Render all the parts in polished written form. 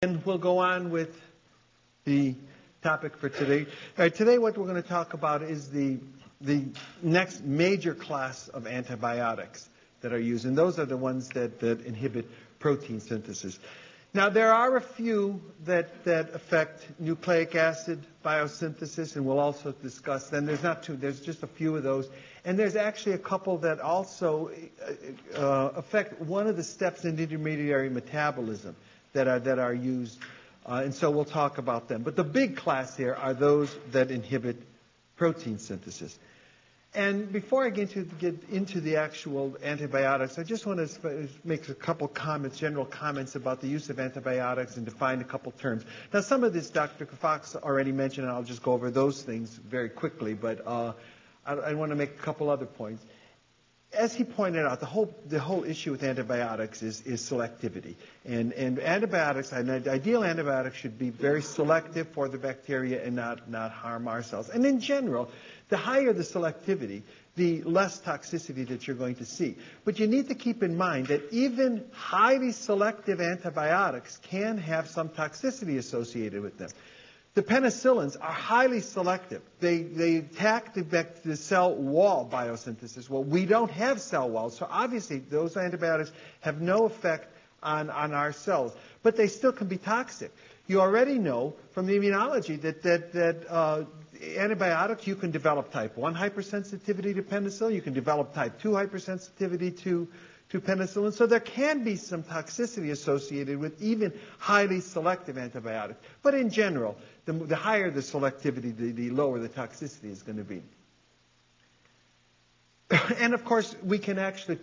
And we'll go on with the topic for today. Today what we're going to talk about is the next major class of antibiotics that are used, and those are the ones that inhibit protein synthesis. Now, there are a few that affect nucleic acid biosynthesis, and we'll also discuss them. There's not two, there's just a few of those. And there's actually a couple that also affect one of the steps in intermediary metabolism that are used, and so we'll talk about them. But the big class here are those that inhibit protein synthesis. And before I get into the actual antibiotics, I just want to make a couple comments, general comments about the use of antibiotics and define a couple terms. Now, some of this Dr. Fox already mentioned, and I'll just go over those things very quickly, but I want to make a couple other points. As he pointed out, the whole issue with antibiotics is selectivity. And antibiotics, an ideal antibiotic should be very selective for the bacteria and not harm our cells. And in general, the higher the selectivity, the less toxicity that you're going to see. But you need to keep in mind that even highly selective antibiotics can have some toxicity associated with them. The penicillins are highly selective. They attack the cell wall biosynthesis. Well, we don't have cell walls, so obviously those antibiotics have no effect on our cells. But they still can be toxic. You already know from the immunology that antibiotics, you can develop type 1 hypersensitivity to penicillin. You can develop type 2 hypersensitivity to penicillin. So there can be some toxicity associated with even highly selective antibiotics. But in general, the higher the selectivity, the lower the toxicity is going to be. And of course, we can actually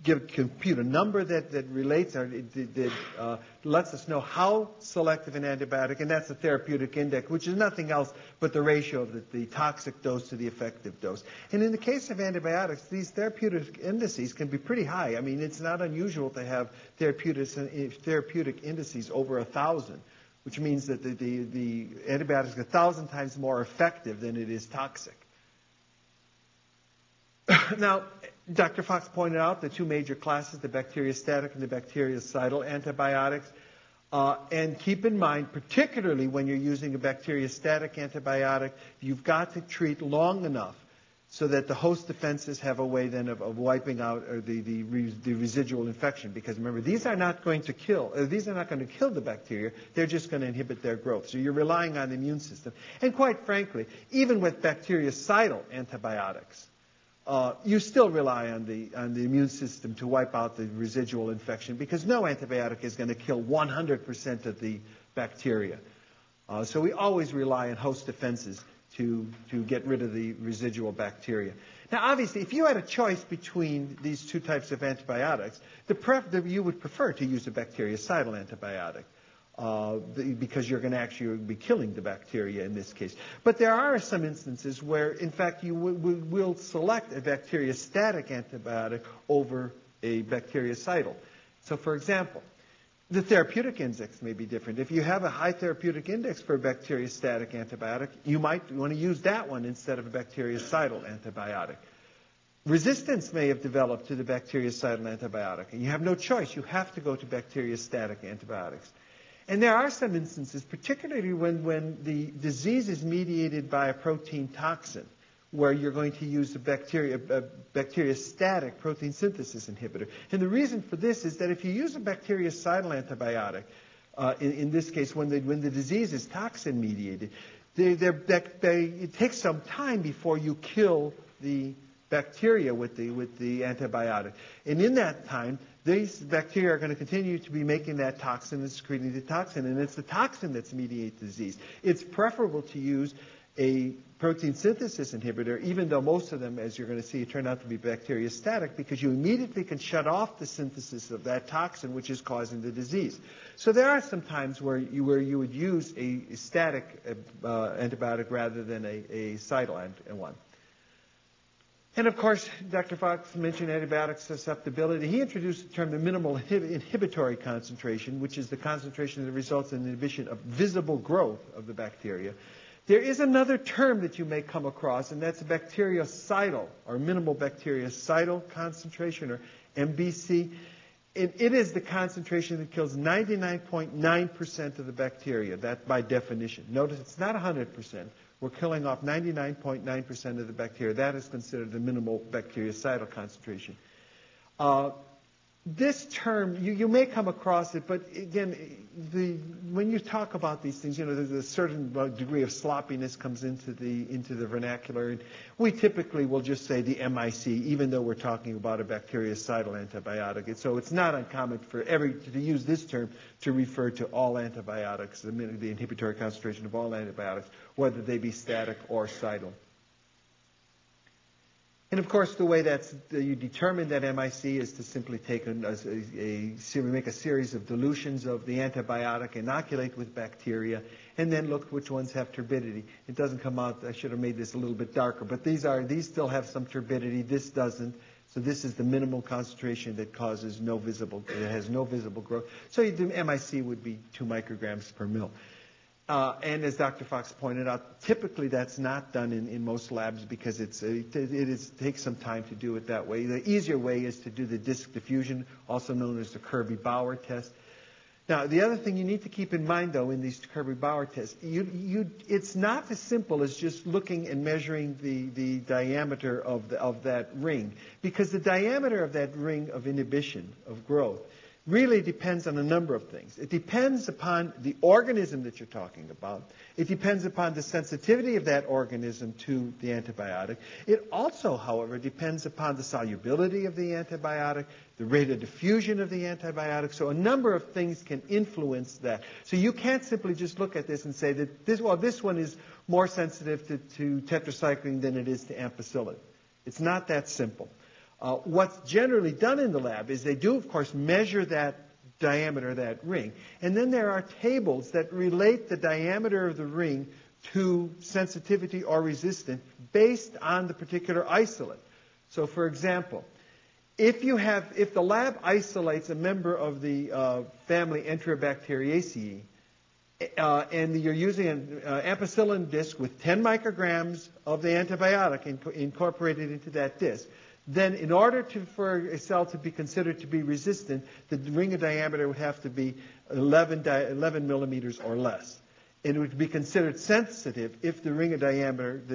compute a number that relates or that lets us know how selective an antibiotic, and that's the therapeutic index, which is nothing else but the ratio of the toxic dose to the effective dose. And in the case of antibiotics, these therapeutic indices can be pretty high. I mean, it's not unusual to have therapeutic indices over 1,000, which means that the antibiotic is 1,000 times more effective than it is toxic. Now, Dr. Fox pointed out the two major classes, the bacteriostatic and the bactericidal antibiotics. And keep in mind, particularly when you're using a bacteriostatic antibiotic, you've got to treat long enough so that the host defenses have a way then of wiping out the residual infection. Because remember, these are not going to kill the bacteria. They're just going to inhibit their growth. So you're relying on the immune system. And quite frankly, even with bactericidal antibiotics, you still rely on the immune system to wipe out the residual infection, because no antibiotic is going to kill 100% of the bacteria. So we always rely on host defenses to get rid of the residual bacteria. Now, obviously, if you had a choice between these two types of antibiotics, you would prefer to use a bactericidal antibiotic. Because you're going to actually be killing the bacteria in this case. But there are some instances where, in fact, you will select a bacteriostatic antibiotic over a bactericidal. So, for example, the therapeutic index may be different. If you have a high therapeutic index for a bacteriostatic antibiotic, you might want to use that one instead of a bactericidal antibiotic. Resistance may have developed to the bactericidal antibiotic, and you have no choice. You have to go to bacteriostatic antibiotics. And there are some instances, particularly when the disease is mediated by a protein toxin, where you're going to use a bacteriostatic protein synthesis inhibitor. And the reason for this is that if you use a bactericidal antibiotic, in this case, when the disease is toxin mediated, it takes some time before you kill the bacteria with the antibiotic. And in that time, these bacteria are going to continue to be making that toxin and secreting the toxin, and it's the toxin that's mediates disease. It's preferable to use a protein synthesis inhibitor, even though most of them, as you're going to see, turn out to be bacteriostatic, because you immediately can shut off the synthesis of that toxin which is causing the disease. So there are some times where you would use a static antibiotic rather than a cidal one. And of course, Dr. Fox mentioned antibiotic susceptibility. He introduced the term the minimal inhibitory concentration, which is the concentration that results in inhibition of visible growth of the bacteria. There is another term that you may come across, and that's bactericidal, or minimal bactericidal concentration, or MBC. it is the concentration that kills 99.9% of the bacteria, that by definition. Notice it's not 100%. We're killing off 99.9% of the bacteria. That is considered the minimal bactericidal concentration. This term, you may come across it, but again, when you talk about these things, there's a certain degree of sloppiness comes into the vernacular. And we typically will just say the MIC, even though we're talking about a bactericidal antibiotic. And so it's not uncommon to use this term to refer to all antibiotics, the inhibitory concentration of all antibiotics, whether they be static or cidal. And of course, the way you determine that MIC is to simply take make a series of dilutions of the antibiotic, inoculate with bacteria, and then look which ones have turbidity. It doesn't come out. I should have made this a little bit darker, but these still have some turbidity. This doesn't. So this is the minimal concentration that causes it has no visible growth. So the MIC would be 2 micrograms per mil. And as Dr. Fox pointed out, typically that's not done in most labs because it takes some time to do it that way. The easier way is to do the disc diffusion, also known as the Kirby-Bauer test. Now, the other thing you need to keep in mind, though, in these Kirby-Bauer tests, it's not as simple as just looking and measuring the diameter of that ring, because the diameter of that ring of inhibition of growth really depends on a number of things. It depends upon the organism that you're talking about. It depends upon the sensitivity of that organism to the antibiotic. It also, however, depends upon the solubility of the antibiotic, the rate of diffusion of the antibiotic. So a number of things can influence that. So you can't simply just look at this and say that this one is more sensitive to tetracycline than it is to ampicillin. It's not that simple. What's generally done in the lab is they do, of course, measure that diameter of that ring. And then there are tables that relate the diameter of the ring to sensitivity or resistance based on the particular isolate. So, for example, if the lab isolates a member of the family Enterobacteriaceae, and you're using an ampicillin disc with 10 micrograms of the antibiotic incorporated into that disc, then in order for a cell to be considered to be resistant, the ring of diameter would have to be 11 millimeters or less. And it would be considered sensitive if the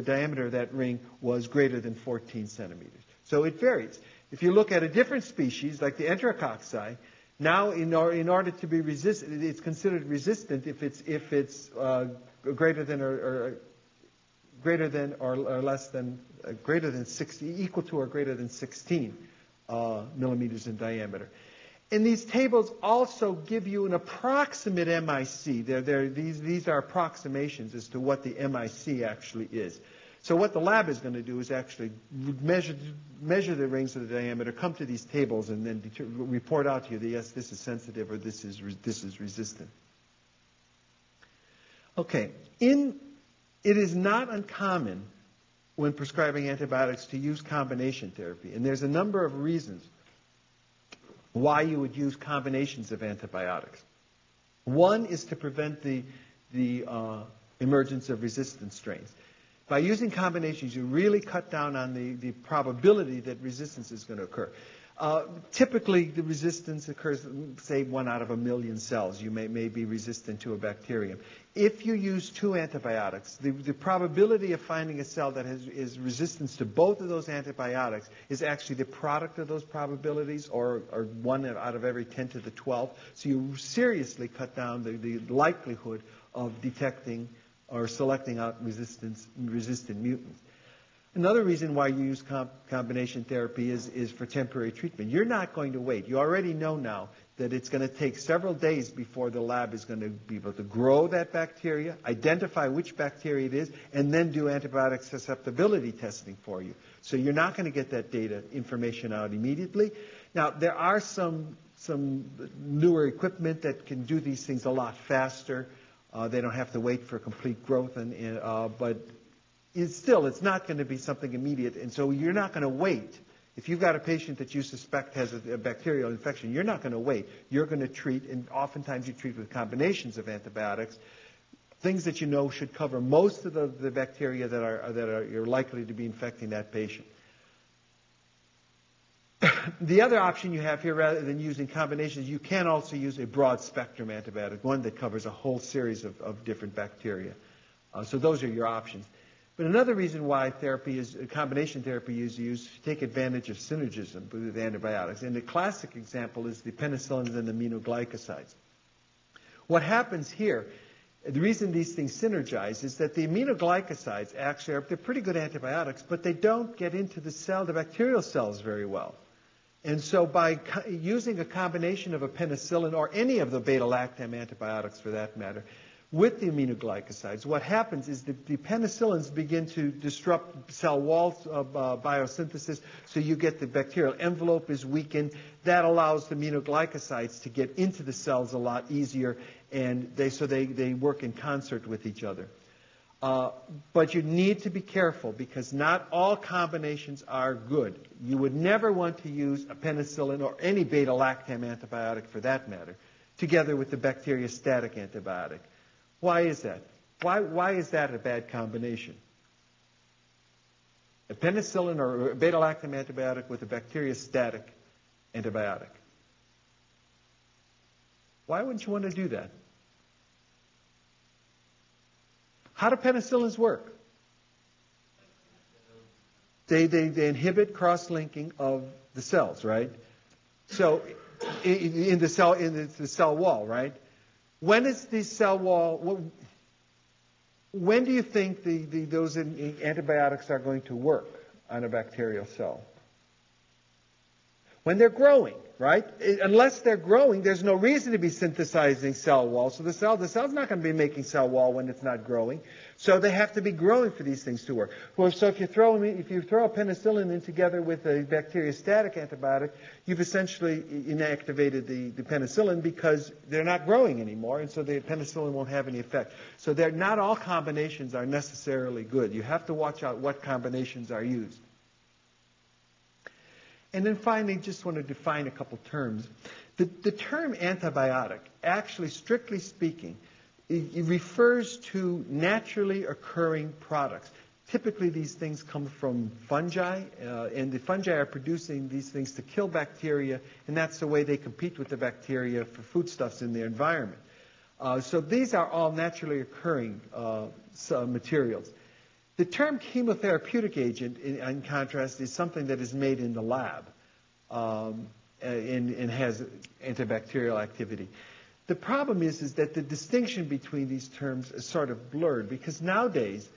diameter of that ring was greater than 14 centimeters. So it varies. If you look at a different species, like the Enterococci, now in order to be resistant, it's considered resistant if it's greater than or less than greater than 60, equal to or greater than 16 millimeters in diameter. And these tables also give you an approximate MIC. These are approximations as to what the MIC actually is. So what the lab is going to do is actually measure the rings of the diameter, come to these tables, and then report out to you that yes, this is sensitive or this is resistant. Okay, it is not uncommon when prescribing antibiotics to use combination therapy. And there's a number of reasons why you would use combinations of antibiotics. One is to prevent the emergence of resistant strains. By using combinations, you really cut down on the probability that resistance is going to occur. Typically, the resistance occurs, say, 1 out of 1 million cells. You may be resistant to a bacterium. If you use 2 antibiotics, the probability of finding a cell that is resistant to both of those antibiotics is actually the product of those probabilities, or 1 out of every 10 to the 12. So you seriously cut down the likelihood of detecting or selecting out resistant mutants. Another reason why you use combination therapy is for temporary treatment. You're not going to wait. You already know now that it's going to take several days before the lab is going to be able to grow that bacteria, identify which bacteria it is, and then do antibiotic susceptibility testing for you. So you're not going to get that information out immediately. Now, there are some newer equipment that can do these things a lot faster. They don't have to wait for complete growth, but it's not going to be something immediate, and so you're not going to wait. If you've got a patient that you suspect has a bacterial infection, you're not going to wait. You're going to treat, and oftentimes you treat with combinations of antibiotics, things that you know should cover most of the bacteria that you're likely to be infecting that patient. the other option you have here, rather than using combinations, you can also use a broad spectrum antibiotic, one that covers a whole series of different bacteria. So those are your options. But another reason why combination therapy is used to take advantage of synergism with antibiotics. And the classic example is the penicillins and aminoglycosides. What happens here, the reason these things synergize is that the aminoglycosides actually they're pretty good antibiotics, but they don't get into the bacterial cells very well. And so by using a combination of a penicillin or any of the beta-lactam antibiotics for that matter, with the aminoglycosides, what happens is that the penicillins begin to disrupt cell wall biosynthesis, so you get the bacterial envelope is weakened. That allows the aminoglycosides to get into the cells a lot easier, and they work in concert with each other. But you need to be careful because not all combinations are good. You would never want to use a penicillin or any beta-lactam antibiotic for that matter together with the bacteriostatic antibiotic. Why is that? Why is that a bad combination? A penicillin or a beta-lactam antibiotic with a bacteriostatic antibiotic. Why wouldn't you want to do that? How do penicillins work? They inhibit cross-linking of the cells, right? So in the cell wall, right? When is the cell wall? When do you think those antibiotics are going to work on a bacterial cell? When they're growing, right? Unless they're growing, there's no reason to be synthesizing cell wall. So the cell's not going to be making cell wall when it's not growing. So they have to be growing for these things to work. Well, so if you throw a penicillin in together with a bacteriostatic antibiotic, you've essentially inactivated the penicillin because they're not growing anymore, and so the penicillin won't have any effect. So not all combinations are necessarily good. You have to watch out what combinations are used. And then finally, just want to define a couple terms. The term antibiotic, actually, strictly speaking, it refers to naturally occurring products. Typically, these things come from fungi, and the fungi are producing these things to kill bacteria, and that's the way they compete with the bacteria for foodstuffs in their environment. So these are all naturally occurring materials. The term chemotherapeutic agent, in contrast, is something that is made in the lab and has antibacterial activity. The problem is that the distinction between these terms is sort of blurred because nowadays,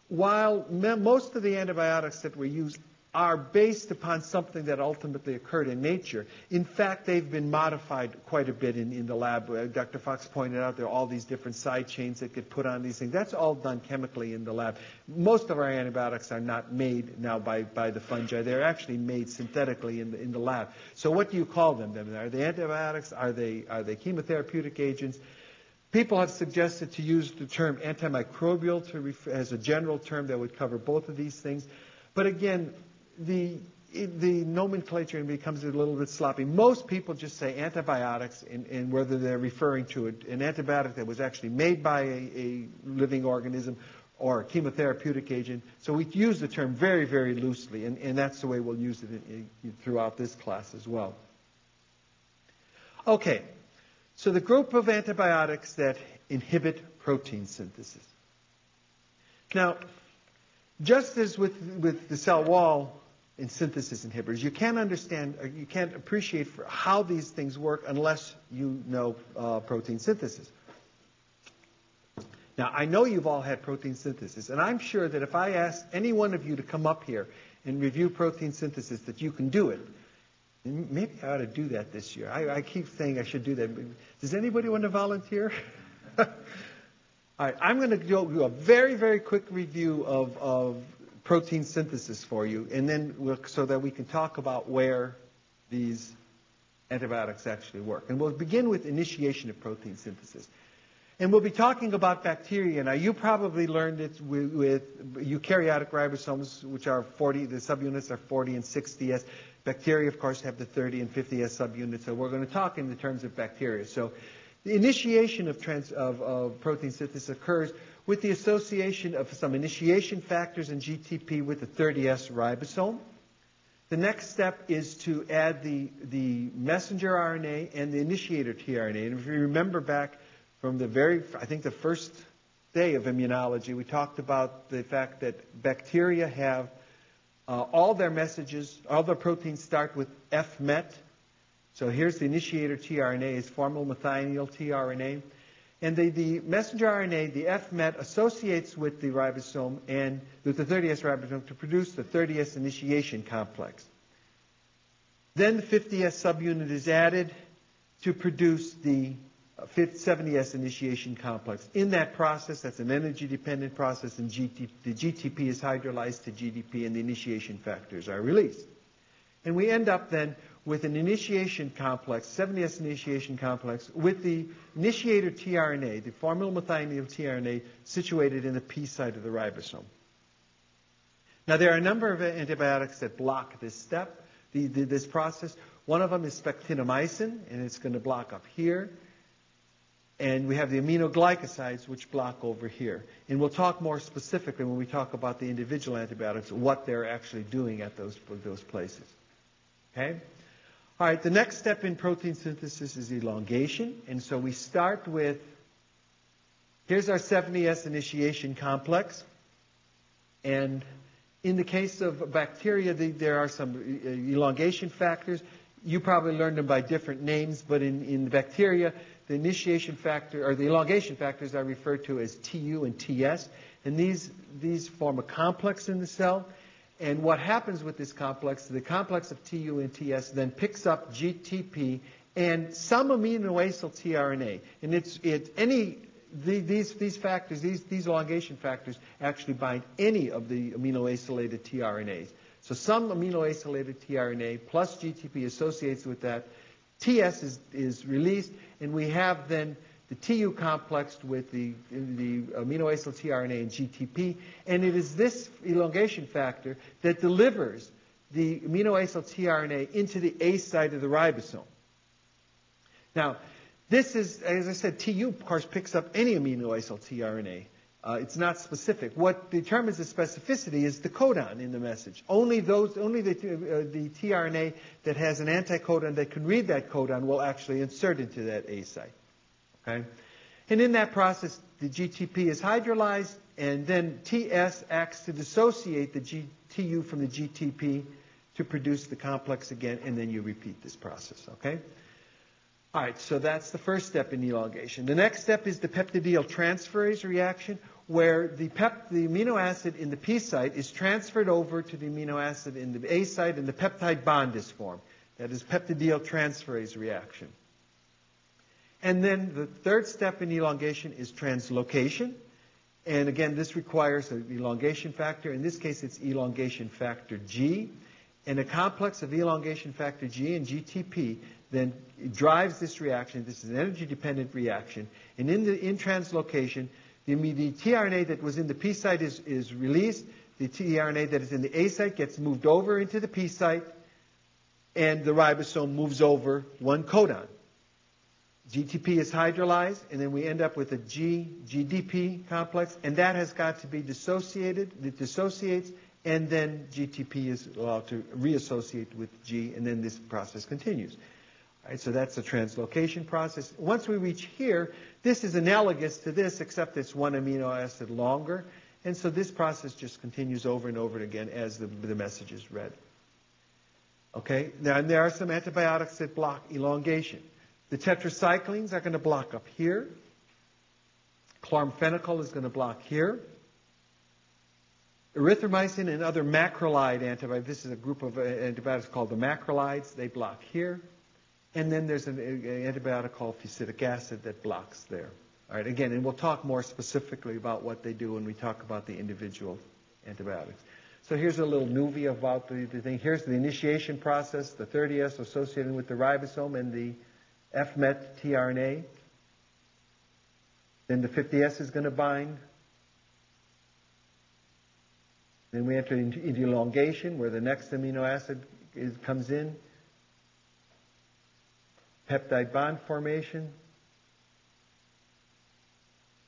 while most of the antibiotics that we use are based upon something that ultimately occurred in nature, in fact, they've been modified quite a bit in the lab. Dr. Fox pointed out there are all these different side chains that get put on these things. That's all done chemically in the lab. Most of our antibiotics are not made now by the fungi. They're actually made synthetically in the lab. So what do you call them then? Are they antibiotics? Are they chemotherapeutic agents? People have suggested to use the term antimicrobial as a general term that would cover both of these things. But again, the nomenclature becomes a little bit sloppy. Most people just say antibiotics, and whether they're referring to an antibiotic that was actually made by a living organism or a chemotherapeutic agent. So we use the term very, very loosely, and that's the way we'll use it throughout this class as well. Okay, so the group of antibiotics that inhibit protein synthesis. Now, just as with the cell wall in synthesis inhibitors, you can't understand, or you can't appreciate how these things work unless you know protein synthesis. Now, I know you've all had protein synthesis, and I'm sure that if I asked any one of you to come up here and review protein synthesis, that you can do it. And maybe I ought to do that this year. I keep saying I should do that. Does anybody want to volunteer? All right, I'm going to do a very, very quick review of protein synthesis for you, and then so that we can talk about where these antibiotics actually work. And we'll begin with initiation of protein synthesis. And we'll be talking about bacteria. Now, you probably learned it with eukaryotic ribosomes, which are 40, the subunits are 40 and 60S. Bacteria, of course, have the 30 and 50S subunits. So we're going to talk in the terms of bacteria. So the initiation of protein synthesis occurs with the association of some initiation factors in GTP with the 30S ribosome. The next step is to add the messenger RNA and the initiator tRNA. And if you remember back from I think the first day of immunology, we talked about the fact that bacteria have all their messages, all their proteins start with F-met. So here's the initiator tRNA, is formyl methionine tRNA. And the messenger RNA, the F-met, associates with the ribosome and with the 30S ribosome to produce the 30S initiation complex. Then the 50S subunit is added to produce the 70S initiation complex. In that process, that's an energy-dependent process, and the GTP is hydrolyzed to GDP, and the initiation factors are released. And we end up then with an initiation complex, 70S initiation complex, with the initiator tRNA, the formyl methionine tRNA, situated in the P site of the ribosome. Now, there are a number of antibiotics that block this step, this process. One of them is spectinomycin, and it's going to block up here. And we have the aminoglycosides, which block over here. And we'll talk more specifically when we talk about the individual antibiotics, what they're actually doing at those places. Okay? All right, the next step in protein synthesis is elongation. And so we start with, here's our 70S initiation complex. And in the case of bacteria, there are some elongation factors. You probably learned them by different names, but in bacteria, the initiation factor, or the elongation factors, are referred to as TU and TS. And these form a complex in the cell. And what happens with this complex, the complex of TU and TS then picks up GTP and some amino acyl tRNA. And these factors, these elongation factors, actually bind any of the amino acylated tRNAs. So some amino acylated tRNA plus GTP associates with that. TS is released, and we have then the TU complexed with the amino acyl tRNA and GTP, and it is this elongation factor that delivers the amino acyl tRNA into the A site of the ribosome. Now, this is, as I said, TU, of course, picks up any amino acyl tRNA. It's not specific. What determines the specificity is the codon in the message. Only the tRNA that has an anticodon that can read that codon will actually insert into that A site. Okay? And in that process, the GTP is hydrolyzed, and then TS acts to dissociate the TU from the GTP to produce the complex again, and then you repeat this process. Okay? All right, so that's the first step in elongation. The next step is the peptidyl transferase reaction, where the amino acid in the P site is transferred over to the amino acid in the A site, and the peptide bond is formed. That is peptidyl transferase reaction. And then the third step in elongation is translocation. And again, this requires an elongation factor. In this case, it's elongation factor G. And a complex of elongation factor G and GTP then drives this reaction. This is an energy-dependent reaction. And in translocation, the tRNA that was in the P site is released. The tRNA that is in the A site gets moved over into the P site, and the ribosome moves over one codon. GTP is hydrolyzed, and then we end up with a GDP complex, and that has got to be dissociated. It dissociates, and then GTP is allowed to reassociate with G, and then this process continues. All right, so that's the translocation process. Once we reach here, this is analogous to this, except it's one amino acid longer, and so this process just continues over and over again as the message is read. Okay, now and there are some antibiotics that block elongation. The tetracyclines are going to block up here. Chloramphenicol is going to block here. Erythromycin and other macrolide antibiotics, this is a group of antibiotics called the macrolides, they block here. And then there's an antibiotic called fusidic acid that blocks there. All right, again, and we'll talk more specifically about what they do when we talk about the individual antibiotics. So here's a little movie about the thing. Here's the initiation process, the 30S associated with the ribosome and the F-met tRNA. Then the 50S is going to bind. Then we enter into elongation, where the next amino acid comes in. Peptide bond formation.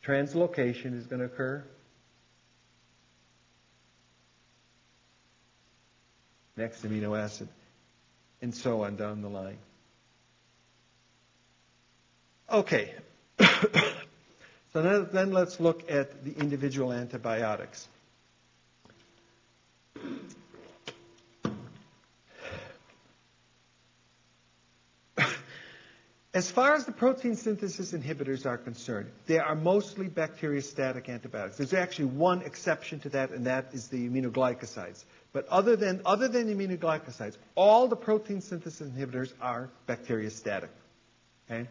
Translocation is going to occur. next amino acid, and so on down the line. Okay. So then let's look at the individual antibiotics. As far as the protein synthesis inhibitors are concerned, they are mostly bacteriostatic antibiotics. There's actually one exception to that, and that is the aminoglycosides. But other than the aminoglycosides, all the protein synthesis inhibitors are bacteriostatic. Okay?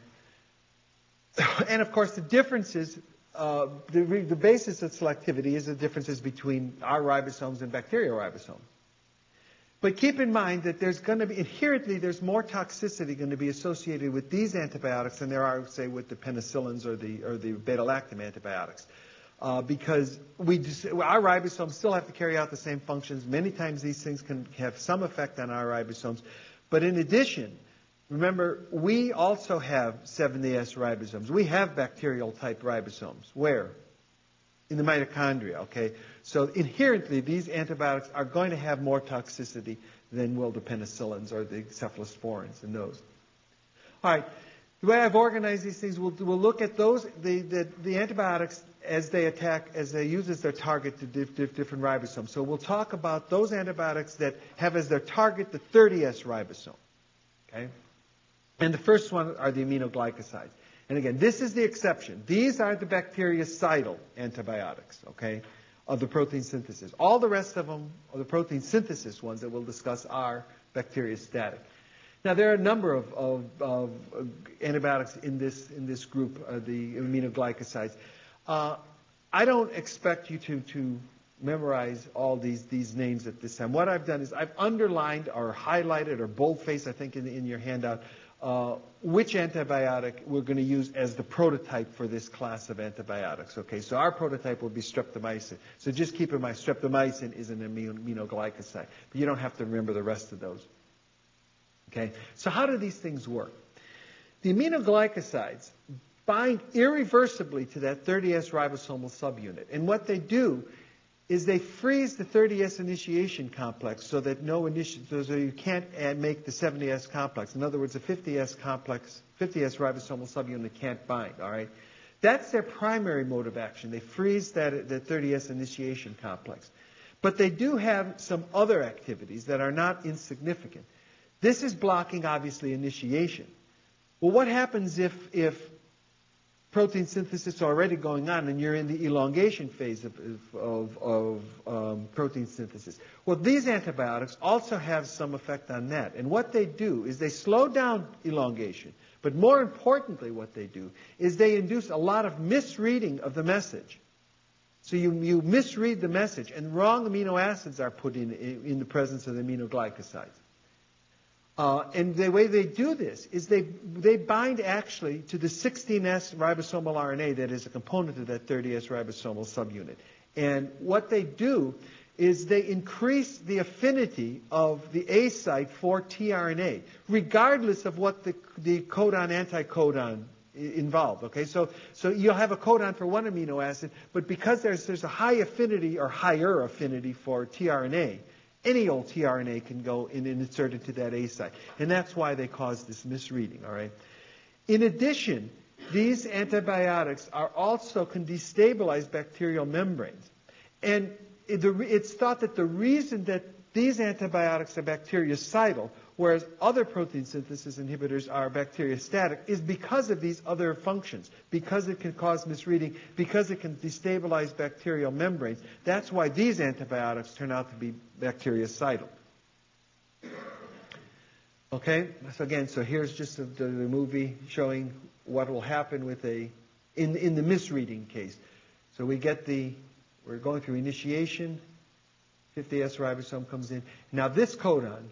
And of course, the differences, the basis of selectivity is the differences between our ribosomes and bacterial ribosomes. But keep in mind that there's going to be, inherently, there's more toxicity going to be associated with these antibiotics than there are, say, with the penicillins or the beta-lactam antibiotics. Because our ribosomes still have to carry out the same functions. Many times these things can have some effect on our ribosomes. But in addition, remember, we also have 70S ribosomes. We have bacterial-type ribosomes. Where? In the mitochondria, okay? So inherently, these antibiotics are going to have more toxicity than will the penicillins or the cephalosporins and those. All right. The way I've organized these things, we'll look at those, the antibiotics as they use as their target to different ribosomes. So we'll talk about those antibiotics that have as their target the 30S ribosome, okay? And the first one are the aminoglycosides. And again, this is the exception. These are the bactericidal antibiotics, okay, of the protein synthesis. All the rest of them, or the protein synthesis ones that we'll discuss, are bacteriostatic. Now, there are a number of antibiotics in this group, the aminoglycosides. I don't expect you to memorize all these names at this time. What I've done is I've underlined or highlighted or boldfaced, I think, in your handout, which antibiotic we're going to use as the prototype for this class of antibiotics. Okay, so our prototype will be streptomycin. So just keep in mind, streptomycin is an aminoglycoside, but you don't have to remember the rest of those. Okay, so how do these things work? The aminoglycosides bind irreversibly to that 30S ribosomal subunit, and what they do is they freeze the 30S initiation complex so that so you can't make the 70S complex. In other words, the 50S ribosomal subunit can't bind, all right? That's their primary mode of action. They freeze that 30S initiation complex. But they do have some other activities that are not insignificant. This is blocking, obviously, initiation. Well, what happens if protein synthesis is already going on and you're in the elongation phase of protein synthesis? Well, these antibiotics also have some effect on that. And what they do is they slow down elongation. But more importantly, what they do is they induce a lot of misreading of the message. So you misread the message, and wrong amino acids are put in the presence of the aminoglycosides. And the way they do this is they bind actually to the 16S ribosomal RNA that is a component of that 30S ribosomal subunit. And what they do is they increase the affinity of the A site for tRNA, regardless of what the codon-anticodon involved. Okay, so you'll have a codon for one amino acid, but because there's a high affinity or higher affinity for tRNA, any old tRNA can go and insert into that A site. And that's why they cause this misreading, all right? In addition, these antibiotics can destabilize bacterial membranes. And it's thought that the reason that these antibiotics are bactericidal, whereas other protein synthesis inhibitors are bacteriostatic, is because of these other functions, because it can cause misreading, because it can destabilize bacterial membranes. That's why these antibiotics turn out to be bactericidal. Okay, so here's just the movie showing what will happen with in the misreading case. So we're going through initiation, 50S ribosome comes in. Now this codon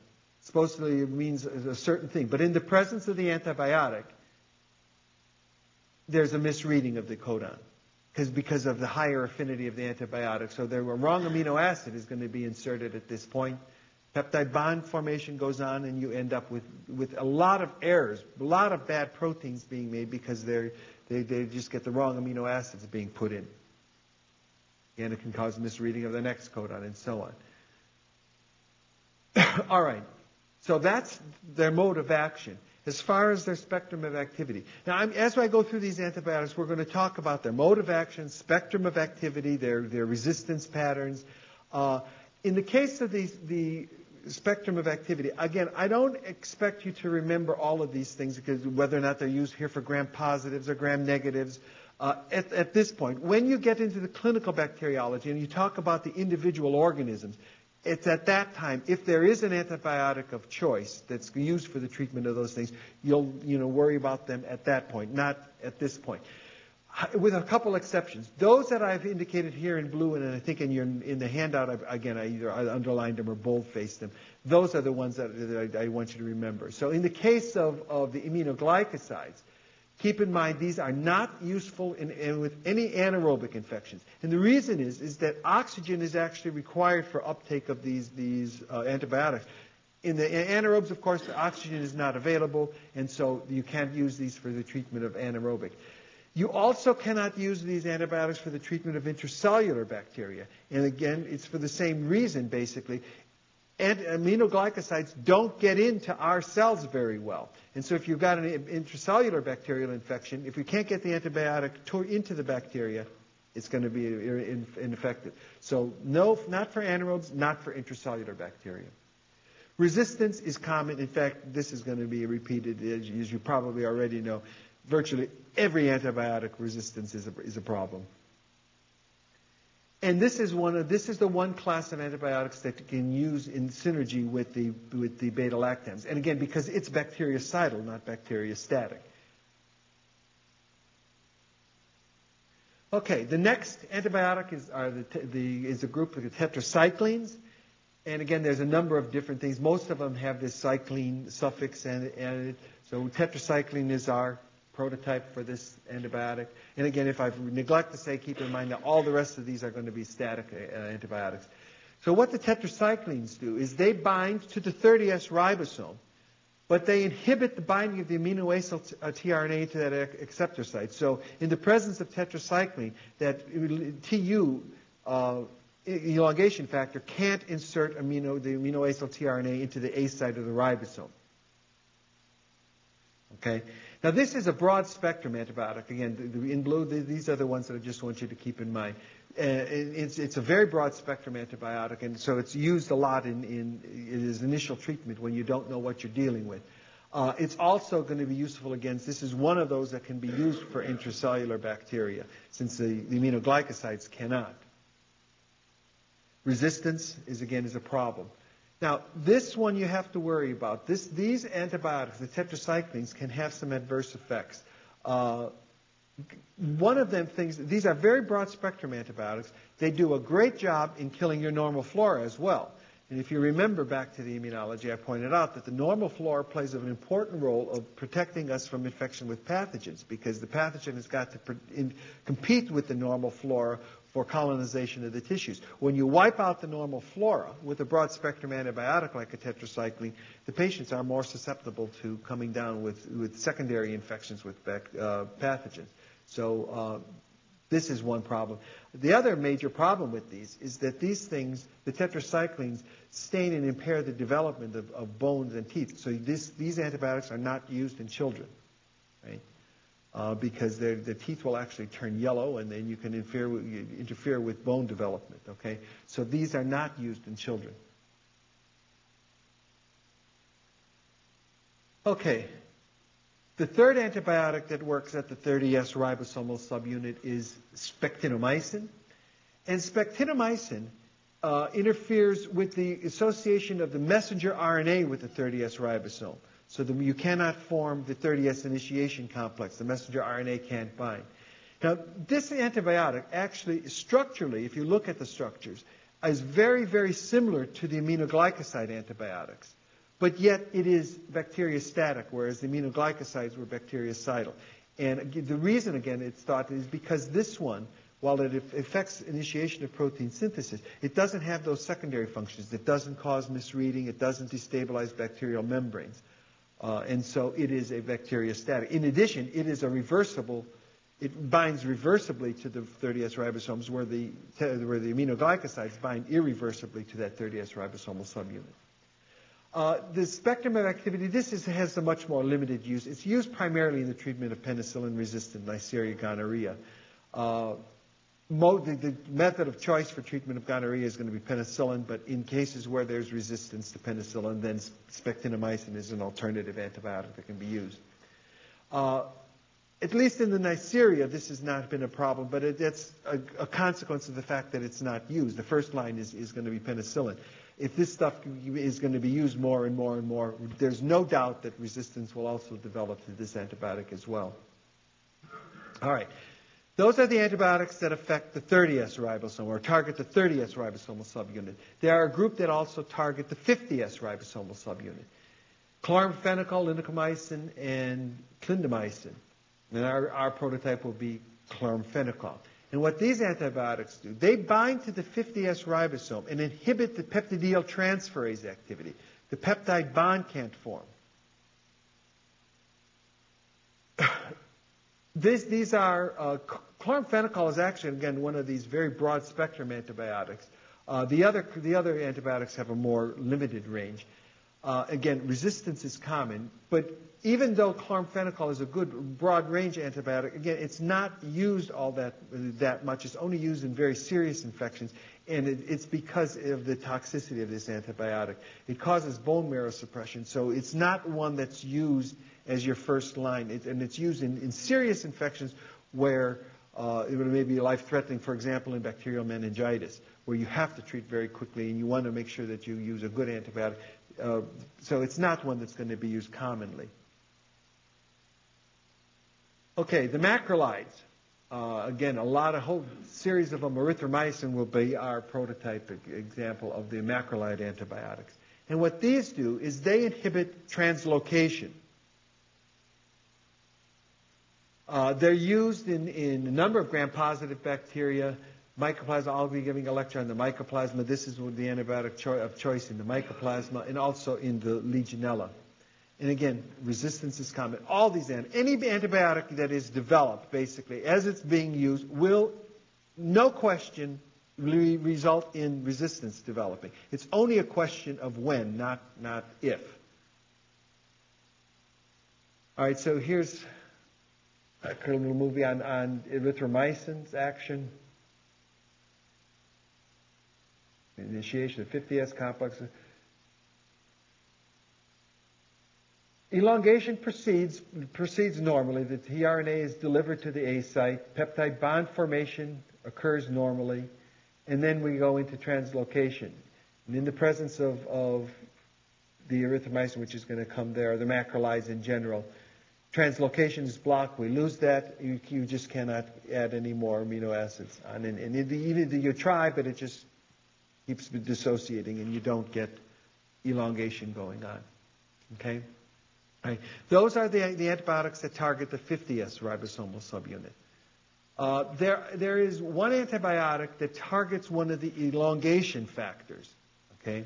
supposedly means a certain thing, but in the presence of the antibiotic, there's a misreading of the codon because of the higher affinity of the antibiotic. So the wrong amino acid is going to be inserted at this point. Peptide bond formation goes on, and you end up with a lot of errors, a lot of bad proteins being made because they just get the wrong amino acids being put in. And it can cause misreading of the next codon and so on. All right. So that's their mode of action as far as their spectrum of activity. Now, as I go through these antibiotics, we're going to talk about their mode of action, spectrum of activity, their resistance patterns. In the case of the spectrum of activity, again, I don't expect you to remember all of these things, because whether or not they're used here for gram-positives or gram-negatives. At this point, when you get into the clinical bacteriology and you talk about the individual organisms, it's at that time, if there is an antibiotic of choice that's used for the treatment of those things, you'll worry about them at that point, not at this point. With a couple exceptions. Those that I've indicated here in blue, and I think in the handout, I either underlined them or bold-faced them. Those are the ones that I want you to remember. So in the case of the aminoglycosides, keep in mind these are not useful with any anaerobic infections. And the reason is that oxygen is actually required for uptake of these antibiotics. In the anaerobes, of course, the oxygen is not available, and so you can't use these for the treatment of anaerobic. You also cannot use these antibiotics for the treatment of intracellular bacteria. And again, it's for the same reason, basically. And aminoglycosides don't get into our cells very well. And so if you've got an intracellular bacterial infection, if you can't get the antibiotic into the bacteria, it's going to be ineffective. So no, not for anaerobes, not for intracellular bacteria. Resistance is common. In fact, this is going to be repeated, as you probably already know. Virtually every antibiotic resistance is a problem. And this is the one class of antibiotics that you can use in synergy with the beta-lactams. And again, because it's bactericidal, not bacteriostatic. Okay, the next antibiotic is a group of the tetracyclines. And again, there's a number of different things. Most of them have this cycline suffix and so tetracycline is our prototype for this antibiotic. And again, if I neglect to say, keep in mind that all the rest of these are going to be static antibiotics. So what the tetracyclines do is they bind to the 30S ribosome, but they inhibit the binding of the amino-acyl tRNA to that acceptor site. So in the presence of tetracycline, that TU elongation factor can't insert the amino-acyl tRNA into the A site of the ribosome. Okay? Now, this is a broad-spectrum antibiotic. Again, in blue, these are the ones that I just want you to keep in mind. It's a very broad-spectrum antibiotic, and so it's used a lot in its initial treatment when you don't know what you're dealing with. It's also going to be useful against, this is one of those that can be used for intracellular bacteria, since the aminoglycosides cannot. Resistance is a problem. Now, this one you have to worry about. These antibiotics, the tetracyclines, can have some adverse effects. One of them these are very broad-spectrum antibiotics. They do a great job in killing your normal flora as well. And if you remember back to the immunology, I pointed out that the normal flora plays an important role of protecting us from infection with pathogens, because the pathogen has got to compete with the normal flora for colonization of the tissues. When you wipe out the normal flora with a broad-spectrum antibiotic like a tetracycline, the patients are more susceptible to coming down with secondary infections with pathogens. So this is one problem. The other major problem with these is that these things, the tetracyclines, stain and impair the development of bones and teeth. So these antibiotics are not used in children, right? Because the teeth will actually turn yellow, and then you can interfere with bone development, okay? So these are not used in children. Okay. The third antibiotic that works at the 30S ribosomal subunit is spectinomycin. And spectinomycin interferes with the association of the messenger RNA with the 30S ribosome. So you cannot form the 30S initiation complex. The messenger RNA can't bind. Now, this antibiotic actually, structurally, if you look at the structures, is very, very similar to the aminoglycoside antibiotics. But yet it is bacteriostatic, whereas the aminoglycosides were bactericidal. And the reason, again, it's thought is because this one, while it affects initiation of protein synthesis, it doesn't have those secondary functions. It doesn't cause misreading. It doesn't destabilize bacterial membranes. And so it is a bacteriostatic. In addition, it is a reversible. It binds reversibly to the 30S ribosomes, where the aminoglycosides bind irreversibly to that 30S ribosomal subunit. The spectrum of activity, has a much more limited use. It's used primarily in the treatment of penicillin-resistant Neisseria gonorrhea. The method of choice for treatment of gonorrhea is going to be penicillin, but in cases where there's resistance to penicillin, then spectinomycin is an alternative antibiotic that can be used. At least in the Neisseria, this has not been a problem, but that's a consequence of the fact that it's not used. The first line is going to be penicillin. If this stuff is going to be used more and more and more, there's no doubt that resistance will also develop to this antibiotic as well. All right. Those are the antibiotics that affect the 30S ribosome or target the 30S ribosomal subunit. There are a group that also target the 50S ribosomal subunit. Chloramphenicol, lincomycin, and clindamycin. And our prototype will be chloramphenicol. And what these antibiotics do, they bind to the 50S ribosome and inhibit the peptidyl transferase activity. The peptide bond can't form. These are, chloramphenicol is actually, again, one of these very broad spectrum antibiotics. The other antibiotics have a more limited range. Again, resistance is common, but even though chloramphenicol is a good broad range antibiotic, again, it's not used all that much. It's only used in very serious infections, and it's because of the toxicity of this antibiotic. It causes bone marrow suppression, so it's not one that's used as your first line, and it's used in serious infections where it may be life-threatening, for example, in bacterial meningitis, where you have to treat very quickly, and you want to make sure that you use a good antibiotic. So it's not one that's going to be used commonly. Okay, the macrolides. Again, a whole series of them. Erythromycin will be our prototype example of the macrolide antibiotics. And what these do is they inhibit translocation. They're used in a number of gram-positive bacteria. Mycoplasma, I'll be giving a lecture on the mycoplasma. This is the antibiotic of choice in the mycoplasma and also in the Legionella. And again, resistance is common. All these any antibiotic that is developed, basically, as it's being used, will, no question, result in resistance developing. It's only a question of when, not if. All right, so here's a little movie on erythromycin's action. Initiation of 50S complex. Elongation proceeds normally. The tRNA is delivered to the A site. Peptide bond formation occurs normally. And then we go into translocation. And in the presence of the erythromycin, which is going to come there, or the macrolides in general, translocation is blocked. We lose that. You just cannot add any more amino acids on. And either you try, but it just keeps dissociating, and you don't get elongation going on. Okay? Right. Those are the antibiotics that target the 50S ribosomal subunit. There is one antibiotic that targets one of the elongation factors. Okay?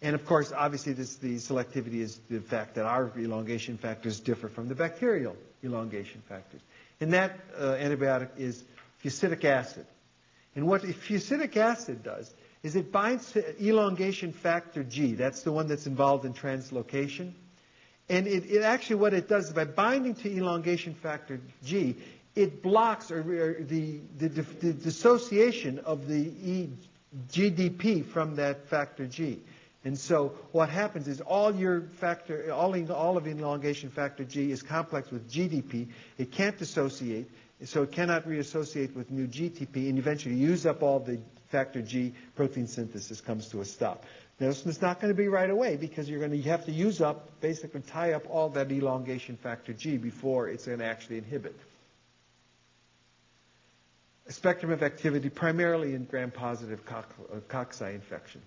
And of course, obviously, the selectivity is the fact that our elongation factors differ from the bacterial elongation factors. And that antibiotic is fusidic acid. And what fusidic acid does is it binds to elongation factor G. That's the one that's involved in translocation. And it actually, what it does is by binding to elongation factor G, it blocks the dissociation of the GDP from that factor G. And so what happens is all of elongation factor G is complex with GDP. It can't dissociate, so it cannot reassociate with new GTP, and eventually use up all the factor G. Protein synthesis comes to a stop. Now, it's not going to be right away because you have to use up, basically tie up all that elongation factor G before it's going to actually inhibit. A spectrum of activity primarily in gram-positive cocci infection.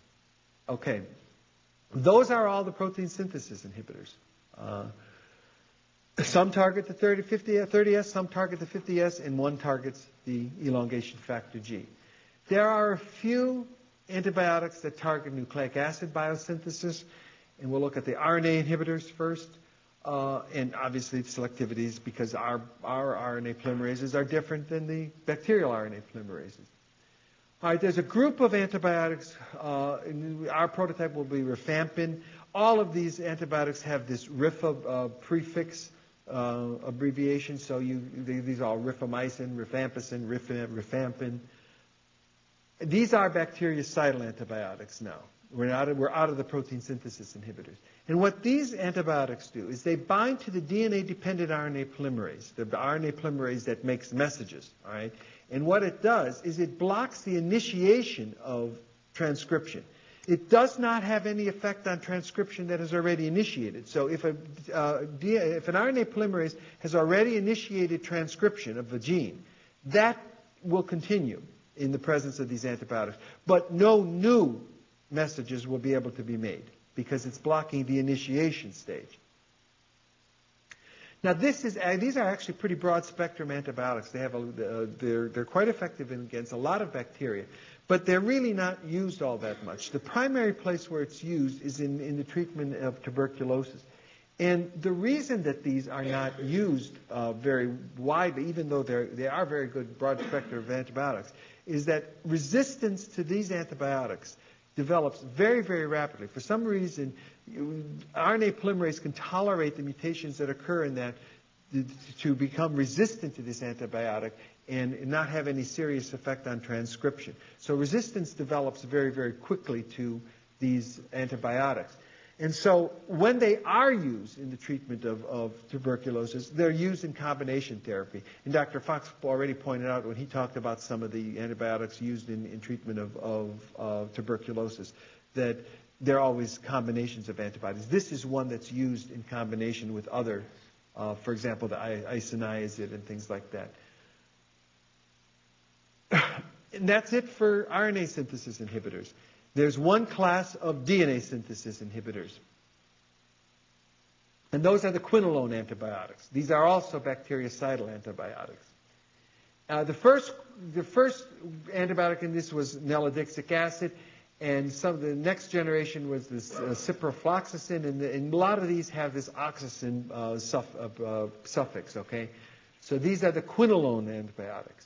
Okay. Those are all the protein synthesis inhibitors. Some target the 30S, some target the 50S, and one targets the elongation factor G. There are a few antibiotics that target nucleic acid biosynthesis, and we'll look at the RNA inhibitors first, and obviously selectivities because our RNA polymerases are different than the bacterial RNA polymerases. All right, there's a group of antibiotics. Our prototype will be rifampin. All of these antibiotics have this RIFA prefix abbreviation. So these are all rifamycin, rifampicin, rifampin. These are bactericidal antibiotics now. We're out of the protein synthesis inhibitors. And what these antibiotics do is they bind to the DNA-dependent RNA polymerase, the RNA polymerase that makes messages. All right? And what it does is it blocks the initiation of transcription. It does not have any effect on transcription that is already initiated. So if an RNA polymerase has already initiated transcription of a gene, that will continue in the presence of these antibiotics. But no new messages will be able to be made because it's blocking the initiation stage. Now, these are actually pretty broad spectrum antibiotics. They're quite effective against a lot of bacteria, but they're really not used all that much. The primary place where it's used is in the treatment of tuberculosis. And the reason that these are not used very widely, even though they are very good broad spectrum of antibiotics, is that resistance to these antibiotics develops very, very rapidly. For some reason, RNA polymerase can tolerate the mutations that occur in that to become resistant to this antibiotic and not have any serious effect on transcription. So resistance develops very, very quickly to these antibiotics. And so when they are used in the treatment of tuberculosis, they're used in combination therapy. And Dr. Fox already pointed out when he talked about some of the antibiotics used in treatment of tuberculosis that they're always combinations of antibodies. This is one that's used in combination with other, for example, the isoniazid and things like that. And that's it for RNA synthesis inhibitors. There's one class of DNA synthesis inhibitors. And those are the quinolone antibiotics. These are also bactericidal antibiotics. The first antibiotic in this was nalidixic acid, and the next generation was this ciprofloxacin, and a lot of these have this oxacin suffix, okay? So these are the quinolone antibiotics.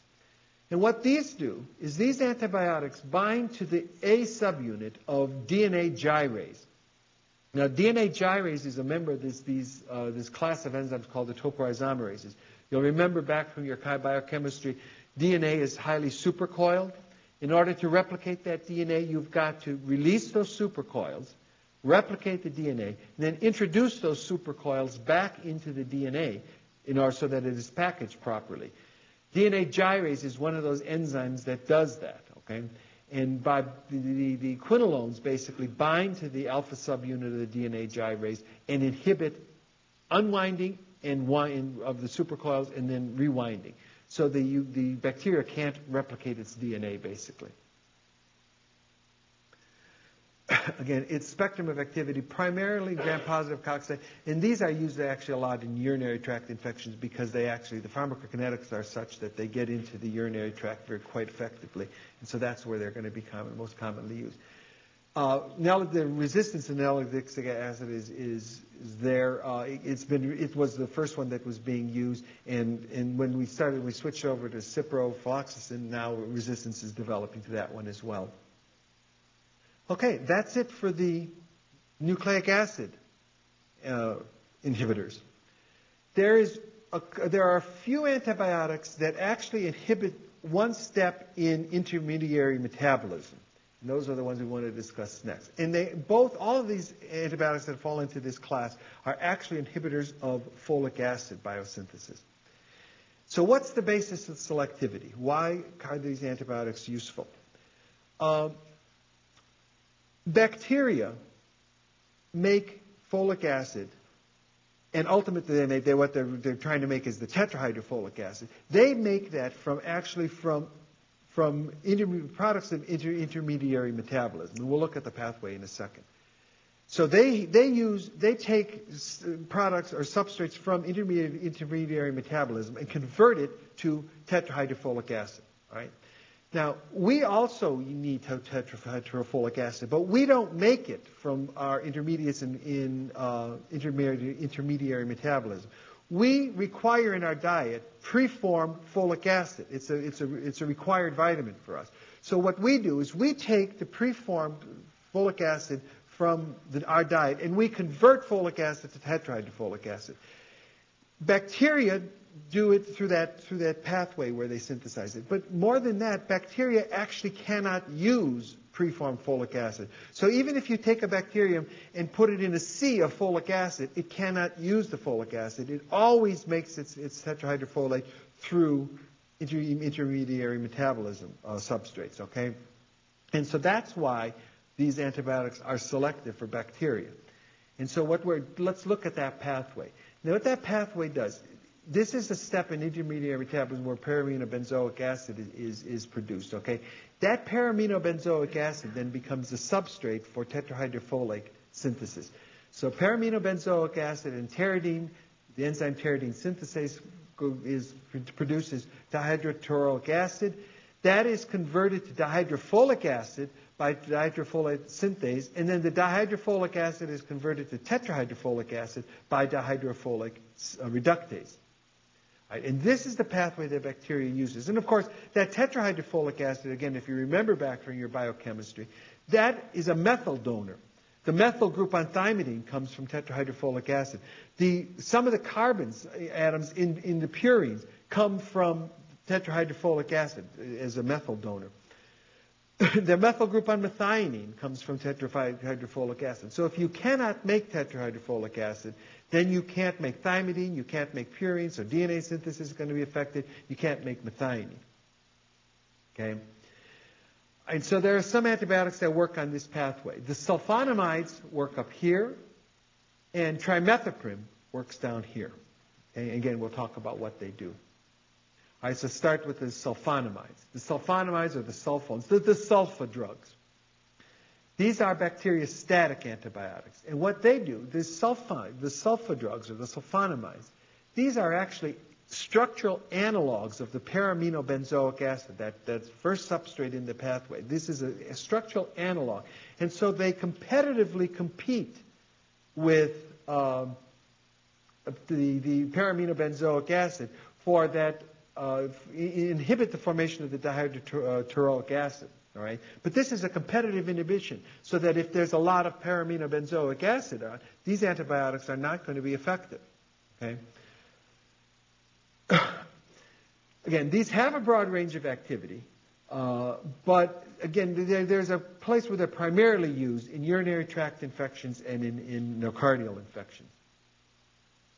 And what these do is these antibiotics bind to the A subunit of DNA gyrase. Now, DNA gyrase is a member of this class of enzymes called the topoisomerases. You'll remember back from your biochemistry, DNA is highly supercoiled. In order to replicate that DNA, you've got to release those supercoils, replicate the DNA, and then introduce those supercoils back into the DNA in order so that it is packaged properly. DNA gyrase is one of those enzymes that does that, okay? And by the quinolones basically bind to the alpha subunit of the DNA gyrase and inhibit unwinding of the supercoils and then rewinding. So the bacteria can't replicate its DNA, basically. Again, its spectrum of activity, primarily gram-positive cocci, and these are used actually a lot in urinary tract infections because the pharmacokinetics are such that they get into the urinary tract quite effectively, and so that's where they're going to be most commonly used. The resistance to nalidixic acid is there. It was the first one that was being used, and when we switched over to ciprofloxacin. Now resistance is developing to that one as well. Okay, that's it for the nucleic acid inhibitors. There are a few antibiotics that actually inhibit one step in intermediary metabolism. And those are the ones we want to discuss next. And all of these antibiotics that fall into this class are actually inhibitors of folic acid biosynthesis. So what's the basis of selectivity? Why are these antibiotics useful? Bacteria make folic acid, and ultimately what they're trying to make is the tetrahydrofolic acid. They make that from products of intermediary metabolism. And we'll look at the pathway in a second. So they take products or substrates from intermediary metabolism and convert it to tetrahydrofolic acid. Right? Now, we also need tetrahydrofolic acid, but we don't make it from our intermediates in intermediary metabolism. we require in our diet preformed folic acid. It's a required vitamin for us. So what we do is we take the preformed folic acid from our diet and we convert folic acid to tetrahydrofolic acid. Bacteria do it through that pathway where they synthesize it. But more than that, bacteria actually cannot use preformed folic acid. So even if you take a bacterium and put it in a sea of folic acid, it cannot use the folic acid. It always makes its tetrahydrofolate through intermediary metabolism substrates, okay? And so that's why these antibiotics are selective for bacteria. And so let's look at that pathway. Now what that pathway does, this is a step in intermediary metabolism where paraminobenzoic acid is produced, okay? That paraminobenzoic acid then becomes the substrate for tetrahydrofolate synthesis. So paraminobenzoic acid and pteridine, the enzyme pteridine synthase produces dihydrotoroic acid. That is converted to dihydrofolic acid by dihydrofolate synthase, and then the dihydrofolic acid is converted to tetrahydrofolic acid by dihydrofolic reductase. Right, and this is the pathway that bacteria uses. And of course, that tetrahydrofolic acid, again, if you remember back from your biochemistry, that is a methyl donor. The methyl group on thymidine comes from tetrahydrofolic acid. Some of the carbons atoms in the purines come from tetrahydrofolic acid as a methyl donor. The methyl group on methionine comes from tetrahydrofolic acid. So if you cannot make tetrahydrofolic acid, then you can't make thymidine, you can't make purine, so DNA synthesis is going to be affected. You can't make methionine. Okay? And so there are some antibiotics that work on this pathway. The sulfonamides work up here, and trimethoprim works down here. Okay? Again, we'll talk about what they do. All right, so start with the sulfonamides. The sulfonamides are the sulfones, the sulfa drugs. These are bacteriostatic antibiotics. And what they do, the sulfa drugs or the sulfonamides, these are actually structural analogs of the paraminobenzoic acid, that first substrate in the pathway. This is a structural analog. And so they competitively compete with the paraminobenzoic acid for that, inhibit the formation of the dihydrotoroic acid. All right? But this is a competitive inhibition, so that if there's a lot of paraminobenzoic acid on, these antibiotics are not going to be effective. Okay? Again, these have a broad range of activity, but again, there's a place where they're primarily used in urinary tract infections and in nocardial infections.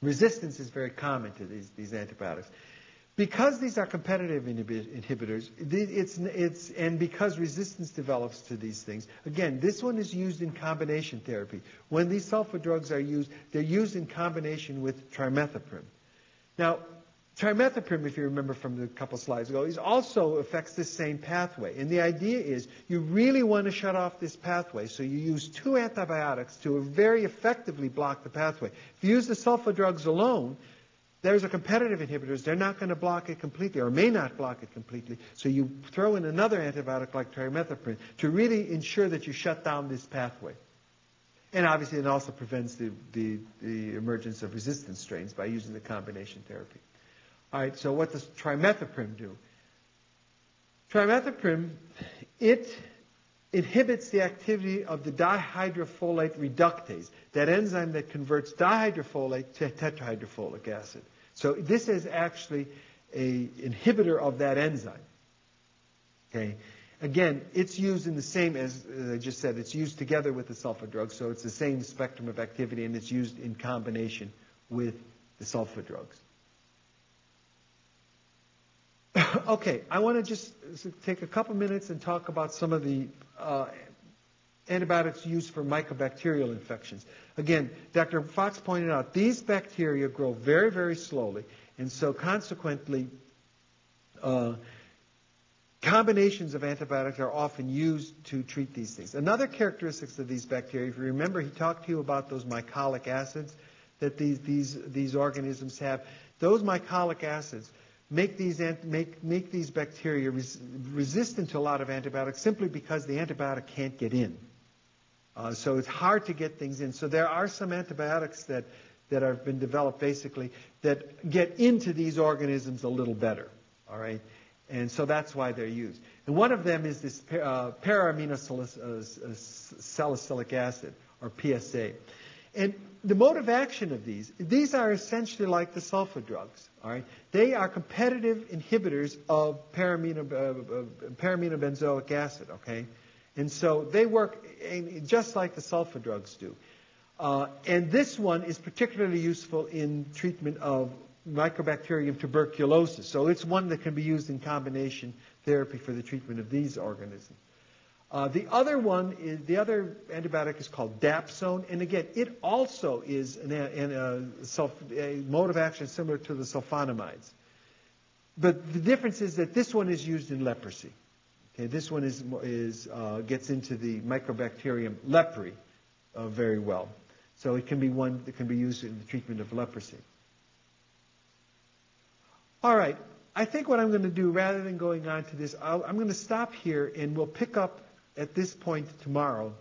Resistance is very common to these antibiotics. Because these are competitive inhibitors, and because resistance develops to these things, again, this one is used in combination therapy. When these sulfa drugs are used, they're used in combination with trimethoprim. Now, trimethoprim, if you remember from the couple slides ago, also affects this same pathway. And the idea is you really want to shut off this pathway, so you use two antibiotics to very effectively block the pathway. If you use the sulfa drugs alone, there's a competitive inhibitors. They're not going to block it completely, or may not block it completely. So you throw in another antibiotic like trimethoprim to really ensure that you shut down this pathway. And obviously it also prevents the emergence of resistant strains by using the combination therapy. All right, so what does trimethoprim do? Trimethoprim, it inhibits the activity of the dihydrofolate reductase, that enzyme that converts dihydrofolate to tetrahydrofolic acid. So this is actually an inhibitor of that enzyme. Okay. Again, it's used in the same, as I just said, it's used together with the sulfa drugs, so it's the same spectrum of activity, and it's used in combination with the sulfa drugs. Okay, I want to just take a couple minutes and talk about some of the antibiotics used for mycobacterial infections. Again, Dr. Fox pointed out these bacteria grow very, very slowly, and so consequently, combinations of antibiotics are often used to treat these things. Another characteristic of these bacteria, if you remember, he talked to you about those mycolic acids that these organisms have. Those mycolic acids make these bacteria resistant to a lot of antibiotics simply because the antibiotic can't get in. So it's hard to get things in. So there are some antibiotics that that have been developed basically that get into these organisms a little better. All right? And so that's why they're used. And one of them is this para-aminosalicylic acid, or PSA. And the mode of action of these are essentially like the sulfa drugs. All right? They are competitive inhibitors of paraminobenzoic acid. Okay? And so they work just like the sulfa drugs do. And this one is particularly useful in treatment of Mycobacterium tuberculosis. So it's one that can be used in combination therapy for the treatment of these organisms. The other antibiotic is called dapsone, and again, it also is a mode of action similar to the sulfonamides. But the difference is that this one is used in leprosy. Okay, this one gets into the Mycobacterium leprae very well. So it can be one that can be used in the treatment of leprosy. All right, I think what I'm going to do, rather than going on to this, I'm going to stop here, and we'll pick up at this point tomorrow